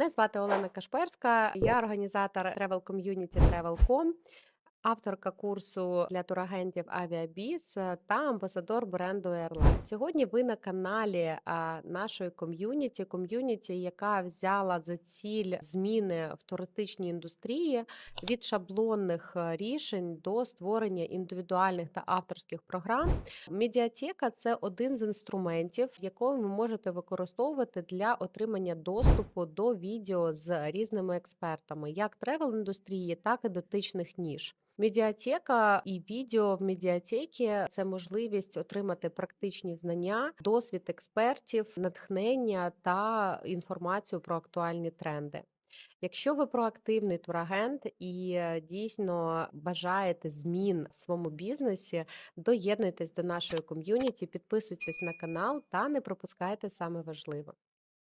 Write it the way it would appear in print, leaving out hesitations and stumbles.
Мене звати Олена Кашперська, я організатор Travel Community Travel.com, авторка курсу для турагентів Авіабіз та амбасадор бренду Airline. Сьогодні ви на каналі нашої ком'юніті, яка взяла за ціль зміни в туристичній індустрії від шаблонних рішень до створення індивідуальних та авторських програм. Медіатека це один з інструментів, який ви можете використовувати для отримання доступу до відео з різними експертами, як тревел-індустрії, так і дотичних ніж. Медіатека і відео в медіатекі – це можливість отримати практичні знання, досвід експертів, натхнення та інформацію про актуальні тренди. Якщо ви проактивний турагент і дійсно бажаєте змін в своєму бізнесі, доєднуйтесь до нашої ком'юніті, підписуйтесь на канал та не пропускайте саме важливе.